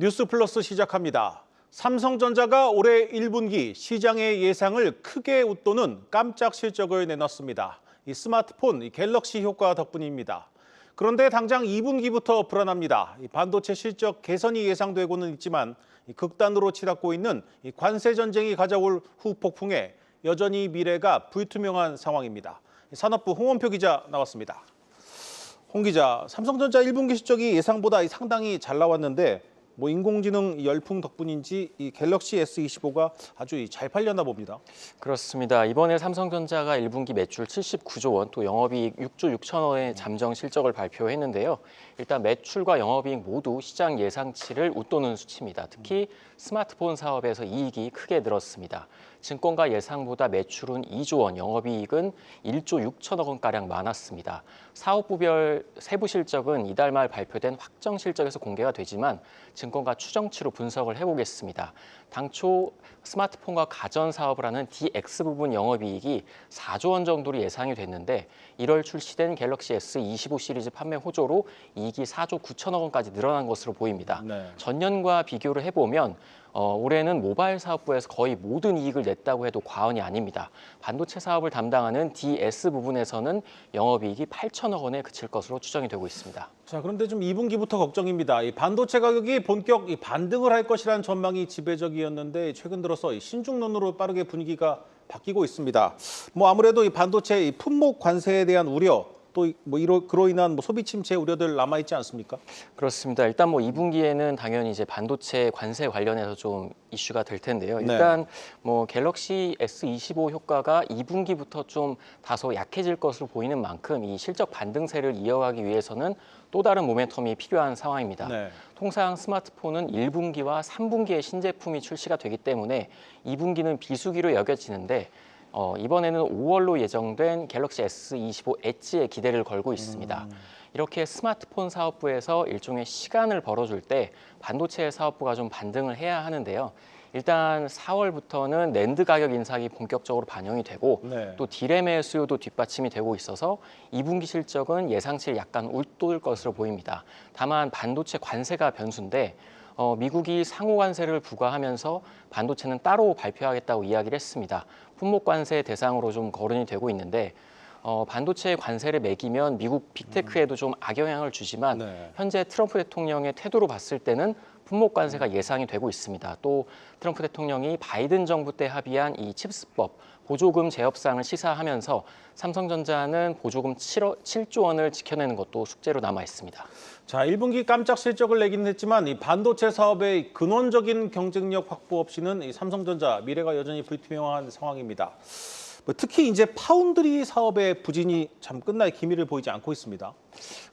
뉴스 플러스 시작합니다. 삼성전자가 올해 1분기 시장의 예상을 크게 웃도는 깜짝 실적을 내놨습니다. 이 스마트폰 갤럭시 효과 덕분입니다. 그런데 당장 2분기부터 불안합니다. 반도체 실적 개선이 예상되고는 있지만 극단으로 치닫고 있는 관세 전쟁이 가져올 후폭풍에 여전히 미래가 불투명한 상황입니다. 산업부 홍원표 기자 나왔습니다. 홍 기자, 삼성전자 1분기 실적이 예상보다 상당히 잘 나왔는데 인공지능 열풍 덕분인지 이 갤럭시 S25가 아주 잘 팔렸나 봅니다. 그렇습니다. 이번에 삼성전자가 1분기 매출 79조 원, 또 영업이익 6조 6천 원의 잠정 실적을 발표했는데요. 일단 매출과 영업이익 모두 시장 예상치를 웃도는 수치입니다. 특히 스마트폰 사업에서 이익이 크게 늘었습니다. 증권가 예상보다 매출은 2조 원, 영업이익은 1조 6천억 원가량 많았습니다. 사업부별 세부 실적은 이달 말 발표된 확정 실적에서 공개가 되지만 증권가 추정치로 분석을 해보겠습니다. 당초 스마트폰과 가전 사업을 하는 DX 부분 영업이익이 4조 원 정도로 예상이 됐는데 1월 출시된 갤럭시 S25 시리즈 판매 호조로 이익이 4조 9천억 원까지 늘어난 것으로 보입니다. 네. 전년과 비교를 해보면 올해는 모바일 사업부에서 거의 모든 이익을 냈다고 해도 과언이 아닙니다. 반도체 사업을 담당하는 DS 부분에서는 영업이익이 8천억 원에 그칠 것으로 추정이 되고 있습니다. 자, 그런데 좀 2분기부터 걱정입니다. 이 반도체 가격이 본격 반등을 할 것이라는 전망이 지배적이었는데 최근 들어서 신중론으로 빠르게 분위기가 바뀌고 있습니다. 아무래도 이 반도체 품목 관세에 대한 우려, 또 그로 인한 소비 침체 우려들 남아 있지 않습니까? 그렇습니다. 일단 2분기에는 당연히 이제 반도체 관세 관련해서 좀 이슈가 될 텐데요. 네. 일단 갤럭시 S25 효과가 2분기부터 좀 다소 약해질 것으로 보이는 만큼 이 실적 반등세를 이어가기 위해서는 또 다른 모멘텀이 필요한 상황입니다. 네. 통상 스마트폰은 1분기와 3분기에 신제품이 출시가 되기 때문에 2분기는 비수기로 여겨지는데 이번에는 5월로 예정된 갤럭시 S25 엣지에 기대를 걸고 있습니다. 이렇게 스마트폰 사업부에서 일종의 시간을 벌어줄 때 반도체 사업부가 좀 반등을 해야 하는데요. 일단 4월부터는 낸드 가격 인상이 본격적으로 반영이 되고 네. 또 디램의 수요도 뒷받침이 되고 있어서 2분기 실적은 예상치를 약간 웃돌 것으로 보입니다. 다만 반도체 관세가 변수인데 미국이 상호 관세를 부과하면서 반도체는 따로 발표하겠다고 이야기를 했습니다. 품목 관세 대상으로 좀 거론이 되고 있는데 반도체 관세를 매기면 미국 빅테크에도 좀 악영향을 주지만 네. 현재 트럼프 대통령의 태도로 봤을 때는 품목 관세가 예상이 되고 있습니다. 또 트럼프 대통령이 바이든 정부 때 합의한 이 칩스법 보조금 재협상을 시사하면서 삼성전자는 보조금 7조 원을 지켜내는 것도 숙제로 남아 있습니다. 자, 1분기 깜짝 실적을 내기는 했지만 이 반도체 사업의 근원적인 경쟁력 확보 없이는 이 삼성전자 미래가 여전히 불투명한 상황입니다. 특히 이제 파운드리 사업의 부진이 참 끝날 기미를 보이지 않고 있습니다.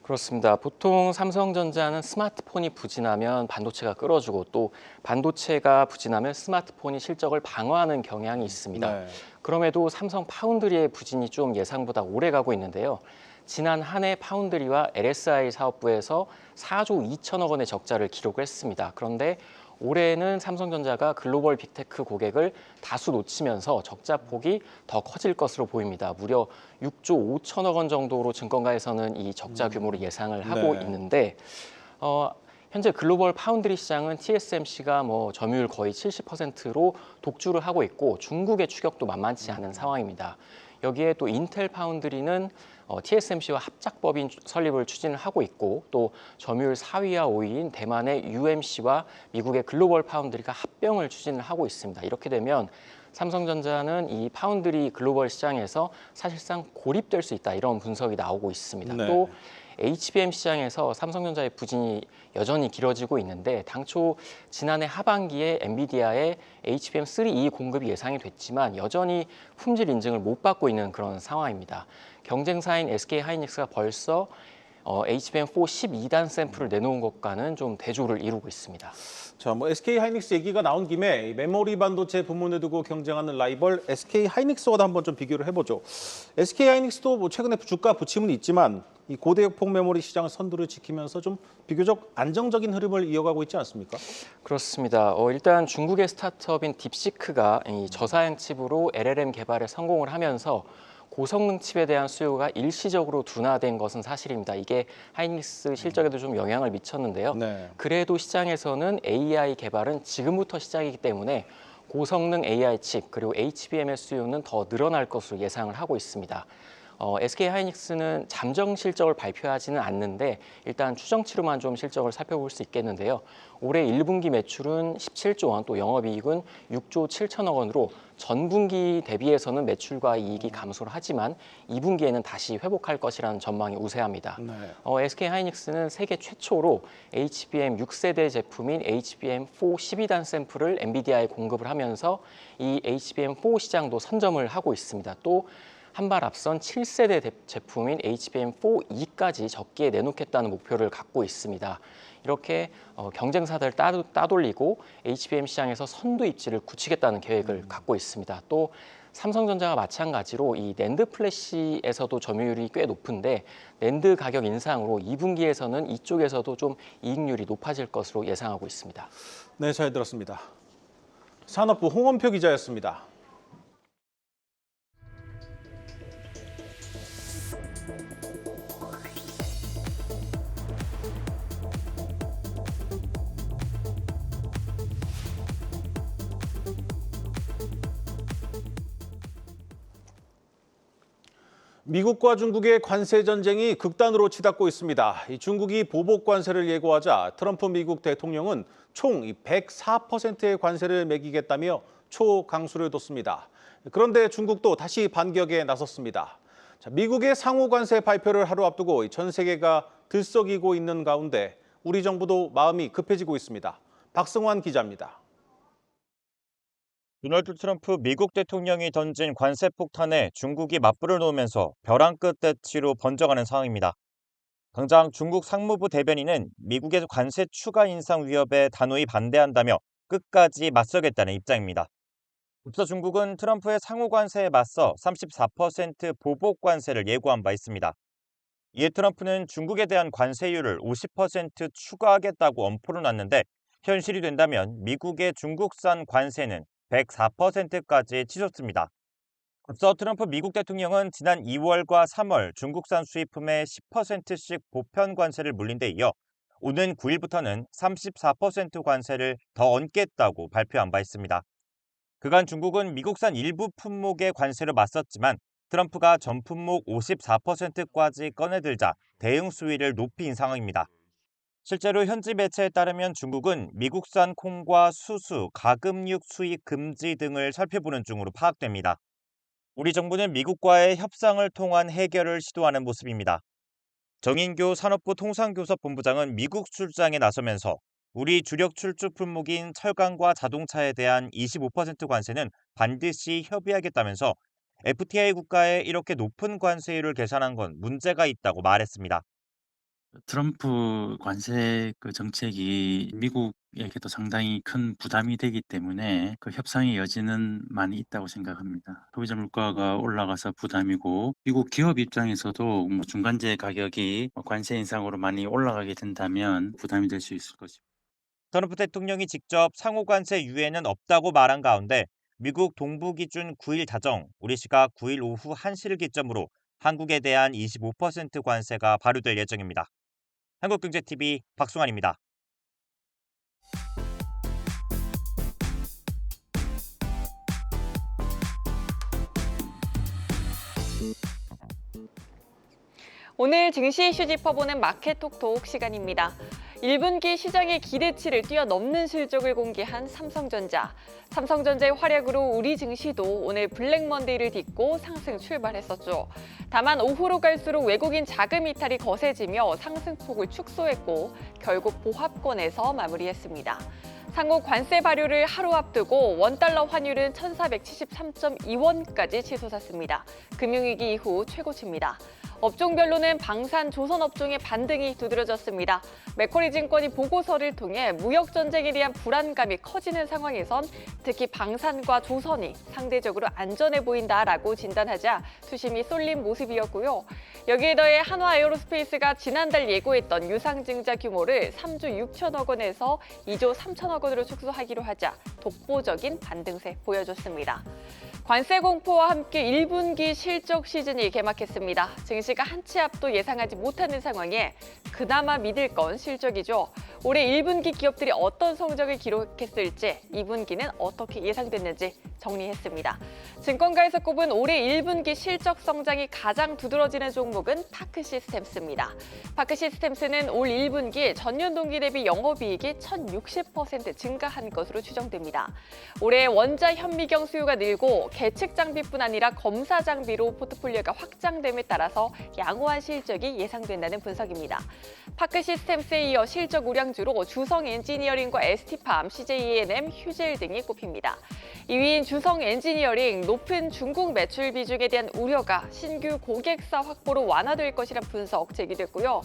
그렇습니다. 보통 삼성전자는 스마트폰이 부진하면 반도체가 끌어주고 또 반도체가 부진하면 스마트폰이 실적을 방어하는 경향이 있습니다. 네. 그럼에도 삼성 파운드리의 부진이 좀 예상보다 오래 가고 있는데요. 지난 한 해 파운드리와 LSI 사업부에서 4조 2천억 원의 적자를 기록했습니다. 그런데 올해는 삼성전자가 글로벌 빅테크 고객을 다수 놓치면서 적자 폭이 더 커질 것으로 보입니다. 무려 6조 5천억 원 정도로 증권가에서는 이 적자 규모를 예상을 하고 네. 있는데 현재 글로벌 파운드리 시장은 TSMC가 점유율 거의 70%로 독주를 하고 있고 중국의 추격도 만만치 않은 상황입니다. 여기에 또 인텔 파운드리는 TSMC와 합작법인 설립을 추진을 하고 있고 또 점유율 4위와 5위인 대만의 UMC와 미국의 글로벌 파운드리가 합병을 추진을 하고 있습니다. 이렇게 되면 삼성전자는 이 파운드리 글로벌 시장에서 사실상 고립될 수 있다 이런 분석이 나오고 있습니다. 네. 또 HBM 시장에서 삼성전자의 부진이 여전히 길어지고 있는데 당초 지난해 하반기에 엔비디아의 HBM3E 공급이 예상이 됐지만 여전히 품질 인증을 못 받고 있는 그런 상황입니다. 경쟁사인 SK하이닉스가 벌써 HBM4 12단 샘플을 내놓은 것과는 좀 대조를 이루고 있습니다. 자, SK하이닉스 얘기가 나온 김에 이 메모리 반도체 부문을 두고 경쟁하는 라이벌 SK하이닉스와도 한번 좀 비교를 해보죠. SK하이닉스도 최근에 주가 부침은 있지만 이 고대역폭 메모리 시장 선두를 지키면서 좀 비교적 안정적인 흐름을 이어가고 있지 않습니까? 그렇습니다. 일단 중국의 스타트업인 딥시크가 이 저사양 칩으로 LLM 개발에 성공을 하면서 고성능 칩에 대한 수요가 일시적으로 둔화된 것은 사실입니다. 이게 하이닉스 실적에도 좀 영향을 미쳤는데요. 네. 그래도 시장에서는 AI 개발은 지금부터 시작이기 때문에 고성능 AI 칩 그리고 HBM의 수요는 더 늘어날 것으로 예상을 하고 있습니다. SK 하이닉스는 잠정 실적을 발표하지는 않는데 일단 추정치로만 좀 실적을 살펴볼 수 있겠는데요. 올해 1분기 매출은 17조 원, 또 영업이익은 6조 7천억 원으로 전분기 대비해서는 매출과 이익이 감소를 하지만 2분기에는 다시 회복할 것이라는 전망이 우세합니다. 네. SK 하이닉스는 세계 최초로 HBM 6세대 제품인 HBM4 12단 샘플을 엔비디아에 공급을 하면서 이 HBM4 시장도 선점을 하고 있습니다. 또 한 발 앞선 7세대 제품인 HBM4E까지 적기에 내놓겠다는 목표를 갖고 있습니다. 이렇게 경쟁사들 따돌리고 HBM 시장에서 선두 입지를 굳히겠다는 계획을 갖고 있습니다. 또 삼성전자가 마찬가지로 이 낸드 플래시에서도 점유율이 꽤 높은데 낸드 가격 인상으로 2분기에서는 이쪽에서도 좀 이익률이 높아질 것으로 예상하고 있습니다. 네, 잘 들었습니다. 산업부 홍원표 기자였습니다. 미국과 중국의 관세 전쟁이 극단으로 치닫고 있습니다. 중국이 보복 관세를 예고하자 트럼프 미국 대통령은 총 104%의 관세를 매기겠다며 초강수를 뒀습니다. 그런데 중국도 다시 반격에 나섰습니다. 미국의 상호 관세 발표를 하루 앞두고 전 세계가 들썩이고 있는 가운데 우리 정부도 마음이 급해지고 있습니다. 박승환 기자입니다. 도널드 트럼프 미국 대통령이 던진 관세 폭탄에 중국이 맞불을 놓으면서 벼랑 끝 대치로 번져가는 상황입니다. 당장 중국 상무부 대변인은 미국의 관세 추가 인상 위협에 단호히 반대한다며 끝까지 맞서겠다는 입장입니다. 앞서 중국은 트럼프의 상호 관세에 맞서 34% 보복 관세를 예고한 바 있습니다. 이에 트럼프는 중국에 대한 관세율을 50% 추가하겠다고 엄포를 놨는데 현실이 된다면 미국의 중국산 관세는 104%까지 치솟습니다. 앞서 트럼프 미국 대통령은 지난 2월과 3월 중국산 수입품에 10%씩 보편 관세를 물린 데 이어 오는 9일부터는 34% 관세를 더 얹겠다고 발표한 바 있습니다. 그간 중국은 미국산 일부 품목의 관세로 맞섰지만 트럼프가 전 품목 54%까지 꺼내들자 대응 수위를 높인 상황입니다. 실제로 현지 매체에 따르면 중국은 미국산 콩과 수수, 가금육 수입 금지 등을 살펴보는 중으로 파악됩니다. 우리 정부는 미국과의 협상을 통한 해결을 시도하는 모습입니다. 정인교 산업부 통상교섭본부장은 미국 출장에 나서면서 우리 주력 출주 품목인 철강과 자동차에 대한 25% 관세는 반드시 협의하겠다면서 FTA 국가에 이렇게 높은 관세율을 계산한 건 문제가 있다고 말했습니다. 트럼프 관세 정책이 미국에게도 상당히 큰 부담이 되기 때문에 그 협상의 여지는 많이 있다고 생각합니다. 소비자 물가가 올라가서 부담이고 미국 기업 입장에서도 중간재 가격이 관세 인상으로 많이 올라가게 된다면 부담이 될 수 있을 것입니다. 트럼프 대통령이 직접 상호 관세 유예는 없다고 말한 가운데 미국 동부 기준 9일 자정, 우리 시각 9일 오후 1시를 기점으로 한국에 대한 25% 관세가 발효될 예정입니다. 한국경제TV 박승환입니다. 오늘 증시 이슈 짚어보는 마켓톡톡 시간입니다. 1분기 시장의 기대치를 뛰어넘는 실적을 공개한 삼성전자. 삼성전자의 활약으로 우리 증시도 오늘 블랙먼데이를 딛고 상승 출발했었죠. 다만 오후로 갈수록 외국인 자금 이탈이 거세지며 상승폭을 축소했고 결국 보합권에서 마무리했습니다. 상호 관세 발효를 하루 앞두고 원달러 환율은 1,473.2원까지 치솟았습니다. 금융위기 이후 최고치입니다. 업종별로는 방산, 조선업종의 반등이 두드러졌습니다. 맥쿼리 증권이 보고서를 통해 무역 전쟁에 대한 불안감이 커지는 상황에선 특히 방산과 조선이 상대적으로 안전해 보인다라고 진단하자 수심이 쏠린 모습이었고요. 여기에 더해 한화에어로스페이스가 지난달 예고했던 유상증자 규모를 3조 6천억 원에서 2조 3천억 원으로 축소하기로 하자 독보적인 반등세 보여줬습니다. 관세 공포와 함께 1분기 실적 시즌이 개막했습니다. 증시가 한 치 앞도 예상하지 못하는 상황에 그나마 믿을 건 실적이죠. 올해 1분기 기업들이 어떤 성적을 기록했을지, 2분기는 어떻게 예상됐는지 정리했습니다. 증권가에서 꼽은 올해 1분기 실적 성장이 가장 두드러지는 종목은 파크시스템스입니다. 파크시스템스는 올 1분기 전년 동기 대비 영업이익이 1,060% 증가한 것으로 추정됩니다. 올해 원자 현미경 수요가 늘고 계측 장비뿐 아니라 검사 장비로 포트폴리오가 확장됨에 따라서 양호한 실적이 예상된다는 분석입니다. 파크시스템스에 이어 실적 우량주로 주성 엔지니어링과 ST팜, CJENM, 휴젤 등이 꼽힙니다. 2위인 주성 엔지니어링, 높은 중국 매출 비중에 대한 우려가 신규 고객사 확보로 완화될 것이란 분석 제기됐고요.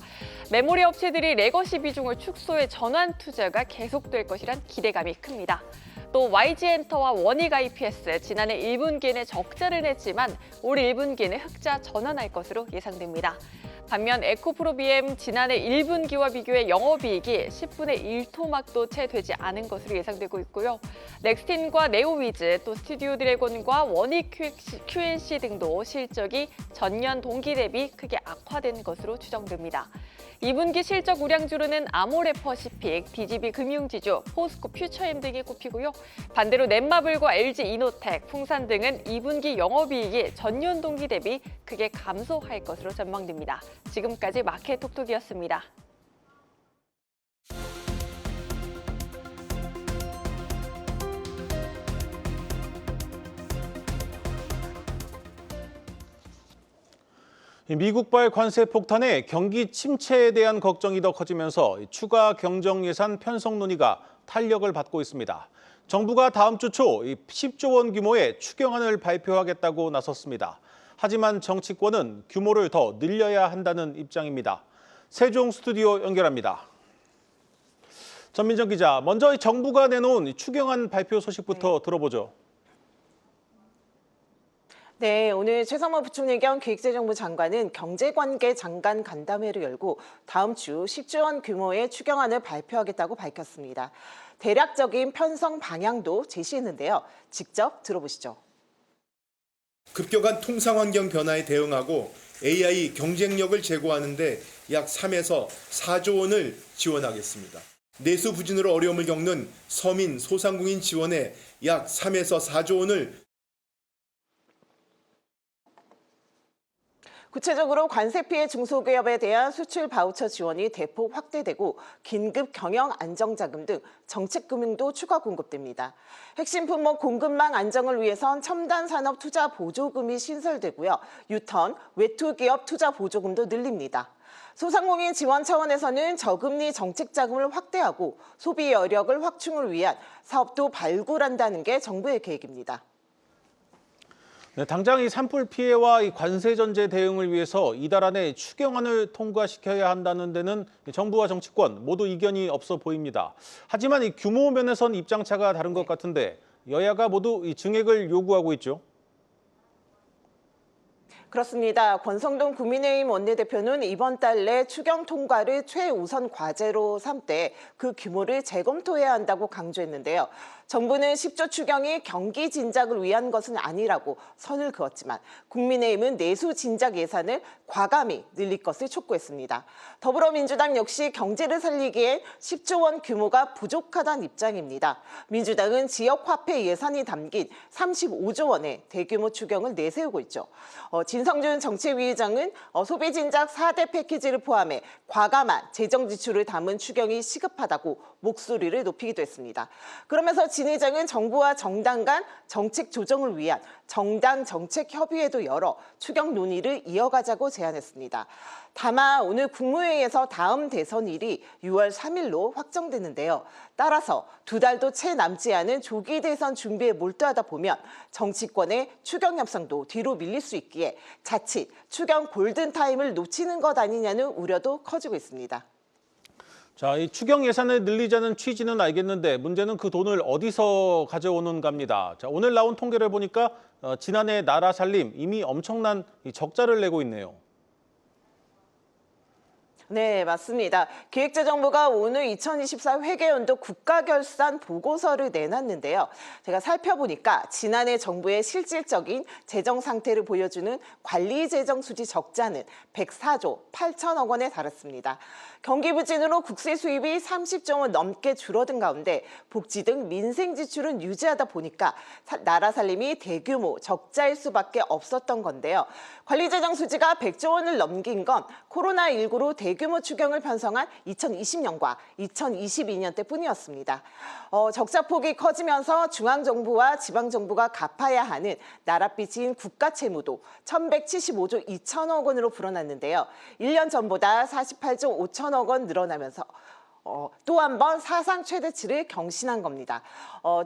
메모리 업체들이 레거시 비중을 축소해 전환 투자가 계속될 것이란 기대감이 큽니다. 또 YG엔터와 원익IPS 지난해 1분기에는 적자를 냈지만 올 1분기에는 흑자 전환할 것으로 예상됩니다. 반면 에코프로비엠 지난해 1분기와 비교해 영업이익이 10분의 1토막도 채 되지 않은 것으로 예상되고 있고요. 넥스틴과 네오위즈, 또 스튜디오 드래곤과 원익 QNC 등도 실적이 전년 동기 대비 크게 악화된 것으로 추정됩니다. 2분기 실적 우량주로는 아모레퍼시픽, DGB 금융지주, 포스코 퓨처엠 등이 꼽히고요. 반대로 넷마블과 LG이노텍, 풍산 등은 2분기 영업이익이 전년 동기 대비 크게 감소할 것으로 전망됩니다. 지금까지 마켓톡톡이었습니다. 미국발 관세 폭탄에 경기 침체에 대한 걱정이 더 커지면서 추가 경정 예산 편성 논의가 탄력을 받고 있습니다. 정부가 다음 주 초 10조 원 규모의 추경안을 발표하겠다고 나섰습니다. 하지만 정치권은 규모를 더 늘려야 한다는 입장입니다. 세종 스튜디오 연결합니다. 전민정 기자, 먼저 정부가 내놓은 추경안 발표 소식부터 들어보죠. 네, 오늘 최상무 부총리 겸 기획재정부 장관은 경제관계 장관 간담회를 열고 다음 주 10조 원 규모의 추경안을 발표하겠다고 밝혔습니다. 대략적인 편성 방향도 제시했는데요. 직접 들어보시죠. 급격한 통상환경 변화에 대응하고 AI 경쟁력을 제고하는 데 약 3에서 4조 원을 지원하겠습니다. 내수 부진으로 어려움을 겪는 서민, 소상공인 지원에 약 3에서 4조 원을 구체적으로 관세 피해 중소기업에 대한 수출 바우처 지원이 대폭 확대되고 긴급 경영 안정자금 등 정책 금융도 추가 공급됩니다. 핵심 품목 공급망 안정을 위해선 첨단 산업 투자 보조금이 신설되고요. 유턴, 외투 기업 투자 보조금도 늘립니다. 소상공인 지원 차원에서는 저금리 정책 자금을 확대하고 소비 여력을 확충을 위한 사업도 발굴한다는 게 정부의 계획입니다. 네, 당장 이 산불 피해와 이 관세 전제 대응을 위해서 이달 안에 추경안을 통과시켜야 한다는 데는 정부와 정치권 모두 이견이 없어 보입니다. 하지만 이 규모 면에선 입장차가 다른 것 같은데 여야가 모두 이 증액을 요구하고 있죠. 그렇습니다. 권성동 국민의힘 원내대표는 이번 달 내 추경 통과를 최우선 과제로 삼되 그 규모를 재검토해야 한다고 강조했는데요. 정부는 10조 추경이 경기 진작을 위한 것은 아니라고 선을 그었지만 국민의힘은 내수 진작 예산을 과감히 늘릴 것을 촉구했습니다. 더불어민주당 역시 경제를 살리기엔 10조 원 규모가 부족하다는 입장입니다. 민주당은 지역화폐 예산이 담긴 35조 원의 대규모 추경을 내세우고 있죠. 진성준 정책위의장은 소비 진작 4대 패키지를 포함해 과감한 재정 지출을 담은 추경이 시급하다고 목소리를 높이기도 했습니다. 그러면서 진 의장은 정부와 정당 간 정책 조정을 위한 정당 정책 협의회도 열어 추경 논의를 이어가자고 제안했습니다. 다만 오늘 국무회의에서 다음 대선일이 6월 3일로 확정됐는데요. 따라서 2달도 채 남지 않은 조기 대선 준비에 몰두하다 보면 정치권의 추경 협상도 뒤로 밀릴 수 있기에 자칫 추경 골든타임을 놓치는 것 아니냐는 우려도 커지고 있습니다. 자, 이 추경 예산을 늘리자는 취지는 알겠는데 문제는 그 돈을 어디서 가져오는가입니다. 자, 오늘 나온 통계를 보니까 지난해 나라 살림 이미 엄청난 적자를 내고 있네요. 네, 맞습니다. 기획재정부가 오늘 2024 회계연도 국가결산 보고서를 내놨는데요. 제가 살펴보니까 지난해 정부의 실질적인 재정 상태를 보여주는 관리재정 수지 적자는 104조 8천억 원에 달했습니다. 경기 부진으로 국세 수입이 30조 원 넘게 줄어든 가운데 복지 등 민생 지출은 유지하다 보니까 나라 살림이 대규모 적자일 수밖에 없었던 건데요. 관리재정 수지가 100조 원을 넘긴 건 코로나19로 대규모 추경을 편성한 2020년과 2022년 때뿐이었습니다. 적자폭이 커지면서 중앙정부와 지방정부가 갚아야 하는 나랏빚인 국가채무도 1,175조 2천억 원으로 불어났는데요. 1년 전보다 48조 5천억 원 늘어나면서 또 한 번 사상 최대치를 경신한 겁니다.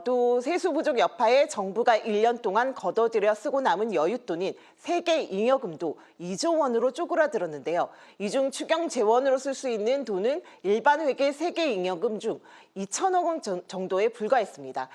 또 세수 부족 여파에 정부가 1년 동안 걷어들여 쓰고 남은 여윳돈인 세계 잉여금도 2조 원으로 쪼그라들었는데요. 이 중 추경 재원으로 쓸 수 있는 돈은 일반 회계 세계 잉여금 중 2천억 원 정도에 불과했습니다.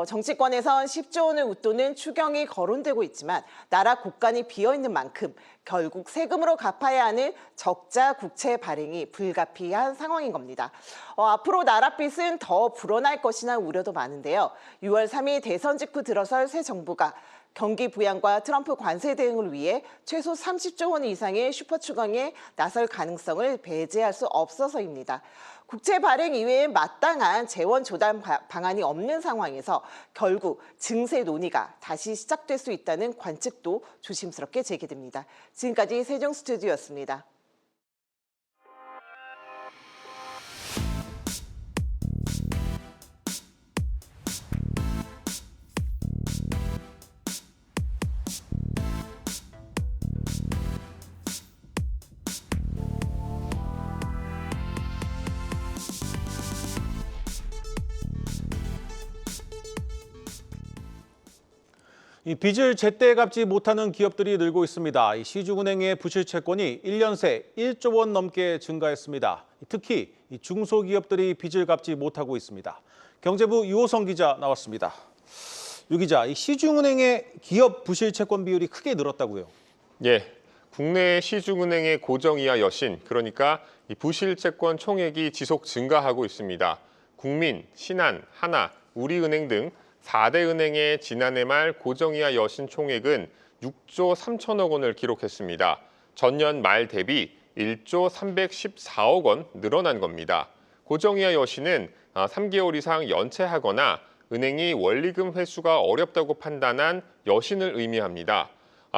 정치권에선 10조 원의 웃돈은 추경이 거론되고 있지만 나라 곳간이 비어있는 만큼 결국 세금으로 갚아야 하는 적자 국채 발행이 불가피한 상황인 겁니다. 앞으로 나랏빚은 더 불어날 것이라는 우려도 많은데요. 6월 3일 대선 직후 들어설 새 정부가 경기 부양과 트럼프 관세 대응을 위해 최소 30조 원 이상의 슈퍼추경에 나설 가능성을 배제할 수 없어서입니다. 국채 발행 이외에 마땅한 재원 조달 방안이 없는 상황에서 결국 증세 논의가 다시 시작될 수 있다는 관측도 조심스럽게 제기됩니다. 지금까지 세종 스튜디오였습니다. 이 빚을 제때 갚지 못하는 기업들이 늘고 있습니다. 이 시중은행의 부실 채권이 1년 새 1조 원 넘게 증가했습니다. 특히 이 중소기업들이 빚을 갚지 못하고 있습니다. 경제부 유호성 기자 나왔습니다. 유 기자, 이 시중은행의 기업 부실 채권 비율이 크게 늘었다고요? 예, 국내 시중은행의 고정이하 여신, 그러니까 이 부실 채권 총액이 지속 증가하고 있습니다. 국민, 신한, 하나, 우리은행 등 4대 은행의 지난해 말 고정이하 여신 총액은 6조 3천억 원을 기록했습니다. 전년 말 대비 1조 314억 원 늘어난 겁니다. 고정이하 여신은 3개월 이상 연체하거나 은행이 원리금 회수가 어렵다고 판단한 여신을 의미합니다.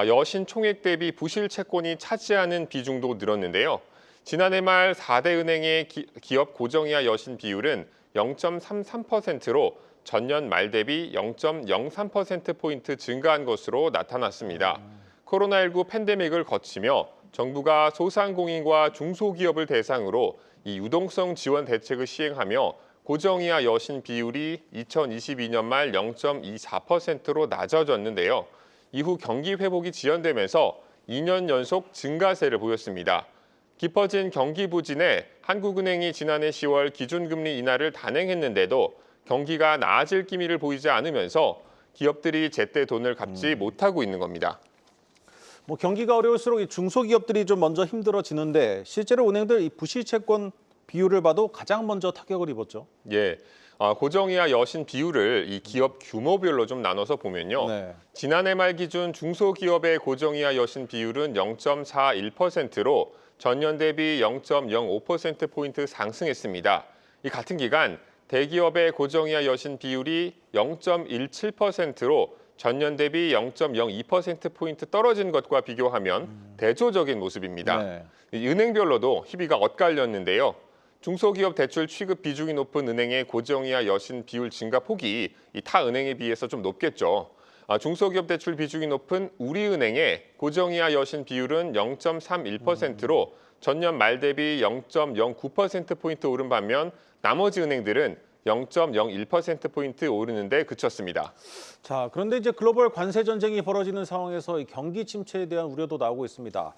여신 총액 대비 부실 채권이 차지하는 비중도 늘었는데요. 지난해 말 4대 은행의 기업 고정이하 여신 비율은 0.33%로 전년 말 대비 0.03%포인트 증가한 것으로 나타났습니다. 코로나19 팬데믹을 거치며 정부가 소상공인과 중소기업을 대상으로 이 유동성 지원 대책을 시행하며 고정이하 여신 비율이 2022년 말 0.24%로 낮아졌는데요. 이후 경기 회복이 지연되면서 2년 연속 증가세를 보였습니다. 깊어진 경기 부진에 한국은행이 지난해 10월 기준금리 인하를 단행했는데도 경기가 나아질 기미를 보이지 않으면서 기업들이 제때 돈을 갚지 못하고 있는 겁니다. 경기가 어려울수록 이 중소기업들이 좀 먼저 힘들어지는데 실제로 은행들 이 부실 채권 비율을 봐도 가장 먼저 타격을 입었죠. 예, 고정이하 여신 비율을 이 기업 규모별로 좀 나눠서 보면요. 네. 지난해 말 기준 중소기업의 고정이하 여신 비율은 0.41%로 전년 대비 0.05%포인트 상승했습니다. 이 같은 기간 대기업의 고정이하 여신 비율이 0.17%로 전년 대비 0.02%포인트 떨어진 것과 비교하면 대조적인 모습입니다. 네. 은행별로도 희비가 엇갈렸는데요. 중소기업 대출 취급 비중이 높은 은행의 고정이하 여신 비율 증가 폭이 이 타 은행에 비해서 좀 높겠죠. 중소기업 대출 비중이 높은 우리은행의 고정이하 여신 비율은 0.31%로 전년 말 대비 0.09%포인트 오른 반면 나머지 은행들은 0.01%포인트 오르는 데 그쳤습니다. 자, 그런데 이제 글로벌 관세 전쟁이 벌어지는 상황에서 이 경기 침체에 대한 우려도 나오고 있습니다.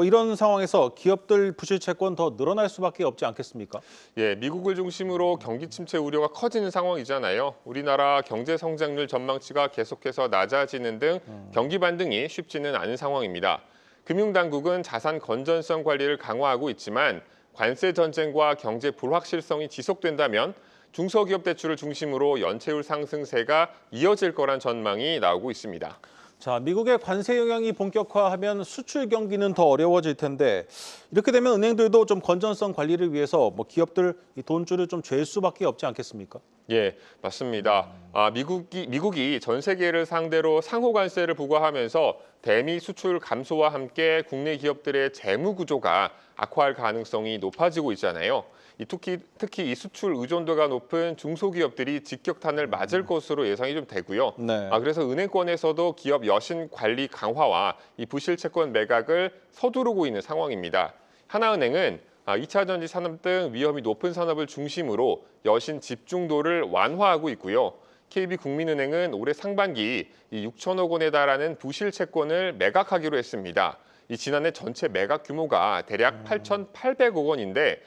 이런 상황에서 기업들 부실 채권 더 늘어날 수밖에 없지 않겠습니까? 예, 미국을 중심으로 경기 침체 우려가 커지는 상황이잖아요. 우리나라 경제 성장률 전망치가 계속해서 낮아지는 등 경기 반등이 쉽지는 않은 상황입니다. 금융당국은 자산 건전성 관리를 강화하고 있지만 관세 전쟁과 경제 불확실성이 지속된다면 중소기업 대출을 중심으로 연체율 상승세가 이어질 거란 전망이 나오고 있습니다. 자, 미국의 관세 영향이 본격화하면 수출 경기는 더 어려워질 텐데 이렇게 되면 은행들도 좀 건전성 관리를 위해서 기업들 이 돈줄을 좀 잴 수밖에 없지 않겠습니까? 예, 맞습니다. 미국이 전 세계를 상대로 상호 관세를 부과하면서 대미 수출 감소와 함께 국내 기업들의 재무 구조가 악화할 가능성이 높아지고 있잖아요. 특히 이 수출 의존도가 높은 중소기업들이 직격탄을 맞을 것으로 예상이 좀 되고요. 네. 그래서 은행권에서도 기업 여신 관리 강화와 이 부실 채권 매각을 서두르고 있는 상황입니다. 하나은행은 2차 전지 산업 등 위험이 높은 산업을 중심으로 여신 집중도를 완화하고 있고요. KB국민은행은 올해 상반기 6천억 원에 달하는 부실 채권을 매각하기로 했습니다. 지난해 전체 매각 규모가 대략 8,800억 원인데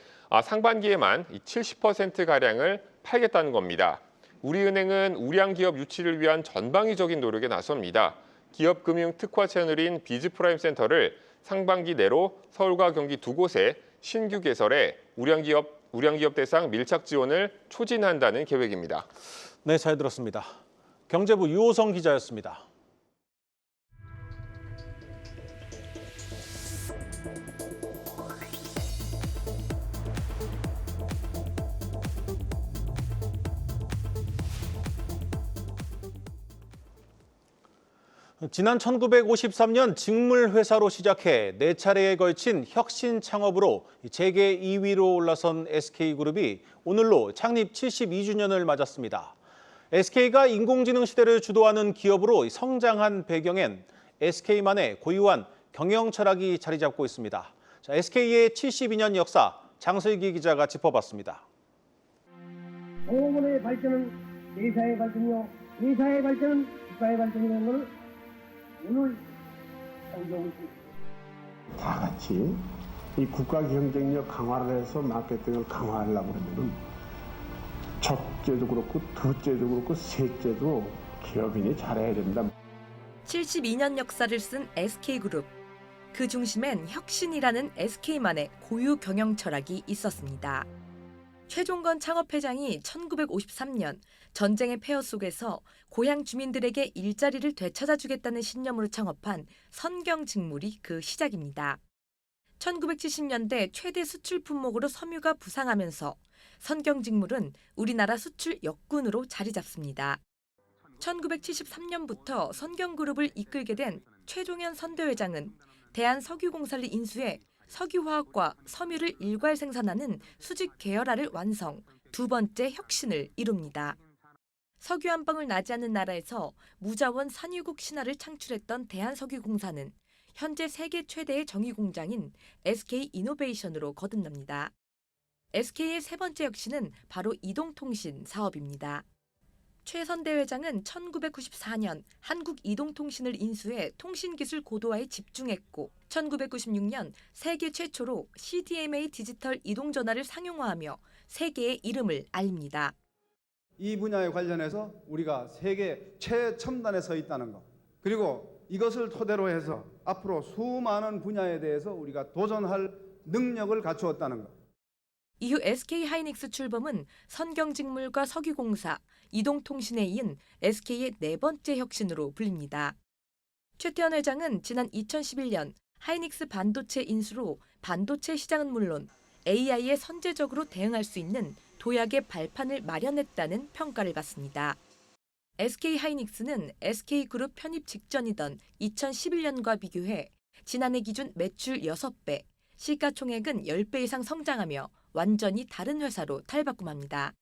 상반기에만 70%가량을 팔겠다는 겁니다. 우리은행은 우량 기업 유치를 위한 전방위적인 노력에 나섭니다. 기업금융 특화 채널인 비즈프라임 센터를 상반기 내로 서울과 경기 두 곳에 신규 개설해 우량 기업 대상 밀착 지원을 추진한다는 계획입니다. 네, 잘 들었습니다. 경제부 유호성 기자였습니다. 지난 1953년 직물회사로 시작해 4차례에 걸친 혁신 창업으로 재계 2위로 올라선 SK그룹이 오늘로 창립 72주년을 맞았습니다. SK가 인공지능 시대를 주도하는 기업으로 성장한 배경엔 SK만의 고유한 경영 철학이 자리 잡고 있습니다. 자, SK의 72년 역사, 장슬기 기자가 짚어봤습니다. 공업의 발전은 대사의 발전이요, 대사의 발전은 국가의 발전이라는 것을 오늘 강조하고 있습니다. 다 같이 이 국가 경쟁력 강화를 해서 마케팅을 강화하려고 하면은 첫째도 그렇고 둘째도 그렇고 셋째도 기업인이 잘해야 된다. 72년 역사를 쓴 SK그룹. 그 중심엔 혁신이라는 SK만의 고유 경영 철학이 있었습니다. 최종건 창업회장이 1953년 전쟁의 폐허 속에서 고향 주민들에게 일자리를 되찾아주겠다는 신념으로 창업한 선경직물이 그 시작입니다. 1970년대 최대 수출 품목으로 섬유가 부상하면서 선경직물은 우리나라 수출 역군으로 자리 잡습니다. 1973년부터 선경그룹을 이끌게 된 최종현 선대회장은 대한석유공사를 인수해 석유화학과 섬유를 일괄 생산하는 수직 계열화를 완성, 두 번째 혁신을 이룹니다. 석유 한 방울 나지 않는 나라에서 무자원 산유국 신화를 창출했던 대한석유공사는 현재 세계 최대의 정유공장인 SK이노베이션으로 거듭납니다. SK의 세 번째 혁신은 바로 이동통신 사업입니다. 최 선대회장은 1994년 한국이동통신을 인수해 통신기술 고도화에 집중했고 1996년 세계 최초로 CDMA 디지털 이동전화를 상용화하며 세계의 이름을 알립니다. 이 분야에 관련해서 우리가 세계 최첨단에 서 있다는 것, 그리고 이것을 토대로 해서 앞으로 수많은 분야에 대해서 우리가 도전할 능력을 갖추었다는 것. 이후 SK하이닉스 출범은 선경직물과 석유공사, 이동통신에 이은 SK의 네 번째 혁신으로 불립니다. 최태원 회장은 지난 2011년 하이닉스 반도체 인수로 반도체 시장은 물론 AI에 선제적으로 대응할 수 있는 도약의 발판을 마련했다는 평가를 받습니다. SK하이닉스는 SK그룹 편입 직전이던 2011년과 비교해 지난해 기준 매출 6배, 시가총액은 10배 이상 성장하며 완전히 다른 회사로 탈바꿈합니다.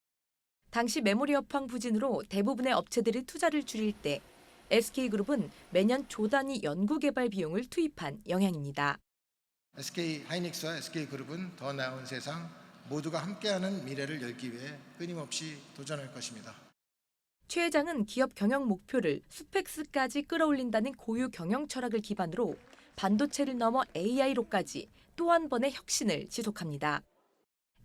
당시 메모리 업황 부진으로 대부분의 업체들이 투자를 줄일 때 SK그룹은 매년 조 단위 연구개발 비용을 투입한 영향입니다. SK하이닉스와 SK그룹은 더 나은 세상, 모두가 함께하는 미래를 열기 위해 끊임없이 도전할 것입니다. 최 회장은 기업 경영 목표를 스펙스까지 끌어올린다는 고유 경영 철학을 기반으로 반도체를 넘어 AI로까지 또 한 번의 혁신을 지속합니다.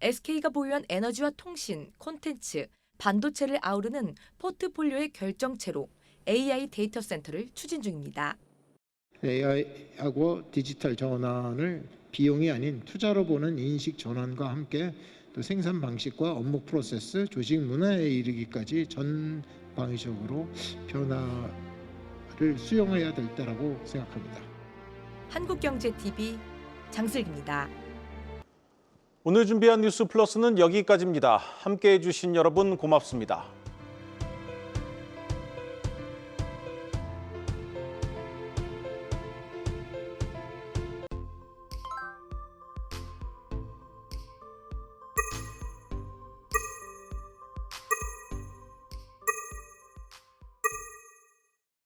SK가 보유한 에너지와 통신, 콘텐츠, 반도체를 아우르는 포트폴리오의 결정체로 AI 데이터 센터를 추진 중입니다. AI하고 디지털 전환을 비용이 아닌 투자로 보는 인식 전환과 함께 또 생산 방식과 업무 프로세스, 조직 문화에 이르기까지 전방위적으로 변화를 수용해야 될 때라고 생각합니다. 한국경제TV 장슬기입니다. 오늘 준비한 뉴스 플러스는 여기까지입니다. 함께해 주신 여러분 고맙습니다.